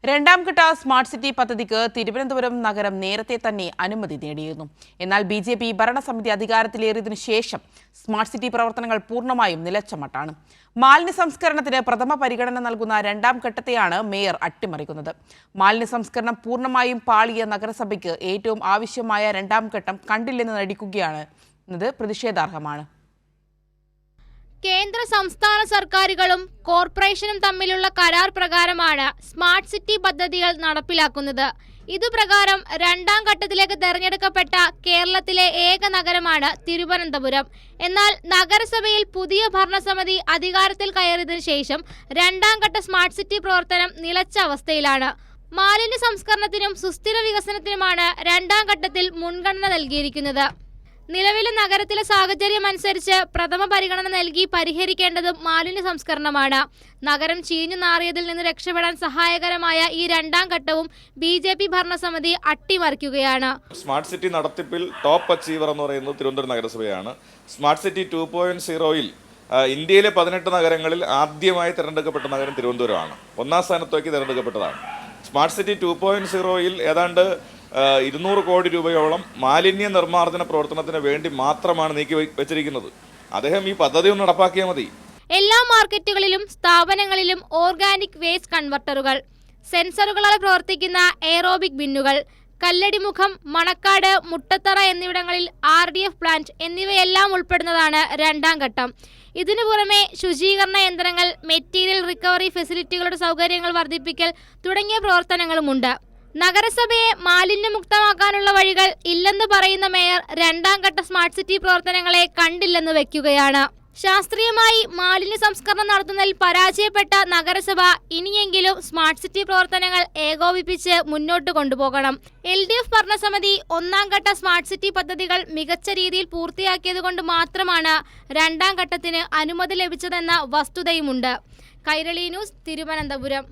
രണ്ടാം ഘട്ട smart city പദ്ധതിക്ക് തിരുവനന്തപുരം നഗരം നേരത്തെ തന്നെ അനുമതി നേടിയിരുന്നു. എന്നാൽ BJP ഭരണസമിതി അധികാരത്തിലേറിയതിനു ശേഷം സ്മാർട്ട് സിറ്റി പ്രവർത്തനങ്ങൾ പൂർണ്ണമായും നിലച്ച മട്ടാണ്. മാലിന്യ സംസ്കരണത്തിന് പ്രഥമ പരിഗണന നൽകുന്ന രണ്ടാം ഘട്ടത്തെയാണ് മേയർ അട്ടിമറിക്കുന്നത്. മാലിന്യ സംസ്കരണം പൂർണ്ണമായും പാളിയ നഗരസഭയ്ക്ക് ഏറ്റവും ആവശ്യമായ രണ്ടാം ഘട്ടം കണ്ടില്ലെന്ന് നടിക്കുകയാണ് എന്നത് പ്രതിഷേധാർഹമാണ്. കേന്ദ്ര സംസ്ഥാന സർക്കാരുകളും കോർപ്പറേഷനും തമ്മിലുള്ള കരാർ പ്രകാരമാണ് സ്മാർട്ട് സിറ്റി പദ്ധതികൾ നടപ്പിലാക്കുന്നത്. ഇതുപ്രകാരം രണ്ടാം ഘട്ടത്തിലേക്ക് തെരഞ്ഞെടുക്കപ്പെട്ട കേരളത്തിലെ ഏക നഗരമാണ് തിരുവനന്തപുരം. എന്നാൽ നഗരസഭയിൽ പുതിയ ഭരണസമിതി അധികാരത്തിൽ കയറിയതിനു ശേഷം രണ്ടാം ഘട്ട സ്മാർട്ട് സിറ്റി പ്രവർത്തനം നിലച്ച അവസ്ഥയിലാണ്. മാലിന്യ സംസ്കരണത്തിനും സുസ്ഥിര വികസനത്തിനുമാണ് രണ്ടാം ഘട്ടത്തിൽ മുൻഗണന നൽകിയിരിക്കുന്നത്. നിലവിലെ നഗരത്തിലെ സാഹചര്യം അനുസരിച്ച് പ്രഥമ പരിഗണന നൽകി പരിഹരിക്കേണ്ടതും മാലിന്യ സംസ്കരണമാണ്. നഗരം ചീഞ്ഞു നാറിയതിൽ നിന്ന് രക്ഷപ്പെടാൻ സഹായകരമായ ഈ രണ്ടാം ഘട്ടവും BJP ഭരണസമിതി അട്ടിമറിക്കുകയാണ്. സ്മാർട്ട് സിറ്റി നടത്തിപ്പിൽ ടോപ്പ് അച്ചീവർ എന്ന് പറയുന്നത് തിരുവനന്തപുരം നഗരസഭയാണ്. സ്മാർട്ട് സിറ്റി 2.0-ൽ ഇന്ത്യയിലെ 18 നഗരങ്ങളിൽ ആദ്യമായി തിരഞ്ഞെടുക്കപ്പെട്ട നഗരം തിരുവനന്തപുരമാണ്. ഒന്നാം സ്ഥാനത്തേക്ക് തിരഞ്ഞെടുക്കപ്പെട്ടതാണ്. സ്മാർട്ട് സിറ്റി 2.0-ൽ ഏതാണ്ട് 200 കോടി രൂപയോളം മാലിന്യ നിർമ്മാർജ്ജന പ്രവർത്തനത്തിന് വേണ്ടി മാത്രമാണ് നീക്കി വെച്ചിരിക്കുന്നത്. അദ്ദേഹം ഈ പദ്ധതി ഒന്ന് നടപ്പാക്കിയാൽ മതി. എല്ലാ മാർക്കറ്റുകളിലും സ്ഥാപനങ്ങളിലും ഓർഗാനിക് വേസ്റ്റ് കൺവെർട്ടറുകൾ, സെൻസറുകളാൽ പ്രവർത്തിക്കുന്ന എയറോബിക് ബിന്നുകൾ, കല്ലടിമുഖം, മണക്കാട്, മുട്ടത്തറ എന്നിവിടങ്ങളിൽ RDF പ്ലാന്റ് എന്നിവയെല്ലാം ഉൾപ്പെടുന്നതാണ് രണ്ടാം ഘട്ടം. ഇതിനു പുറമെ ശുചീകരണ യന്ത്രങ്ങൾ, മെറ്റീരിയൽ റിക്കവറി ഫെസിലിറ്റികളുടെ സൗകര്യങ്ങൾ വർദ്ധിപ്പിക്കൽ തുടങ്ങിയ പ്രവർത്തനങ്ങളുമുണ്ട്. നഗരസഭയെ മാലിന്യമുക്തമാക്കാനുള്ള വഴികൾ ഇല്ലെന്ന് പറയുന്ന മേയർ രണ്ടാം ഘട്ട സ്മാർട്ട് സിറ്റി പ്രവർത്തനങ്ങളെ കണ്ടില്ലെന്ന് വെക്കുകയാണ്. ശാസ്ത്രീയമായി മാലിന്യ സംസ്കരണം നടത്തുന്നതിൽ പരാജയപ്പെട്ട നഗരസഭ ഇനിയെങ്കിലും സ്മാർട്ട് സിറ്റി പ്രവർത്തനങ്ങൾ ഏകോപിപ്പിച്ച് മുന്നോട്ട് കൊണ്ടുപോകണം. LDF ഭരണസമിതി ഒന്നാം ഘട്ട സ്മാർട്ട് സിറ്റി പദ്ധതികൾ മികച്ച രീതിയിൽ പൂർത്തിയാക്കിയതുകൊണ്ട് മാത്രമാണ് രണ്ടാം ഘട്ടത്തിന് അനുമതി ലഭിച്ചതെന്ന വസ്തുതയുമുണ്ട്. കൈരളി ന്യൂസ്, തിരുവനന്തപുരം.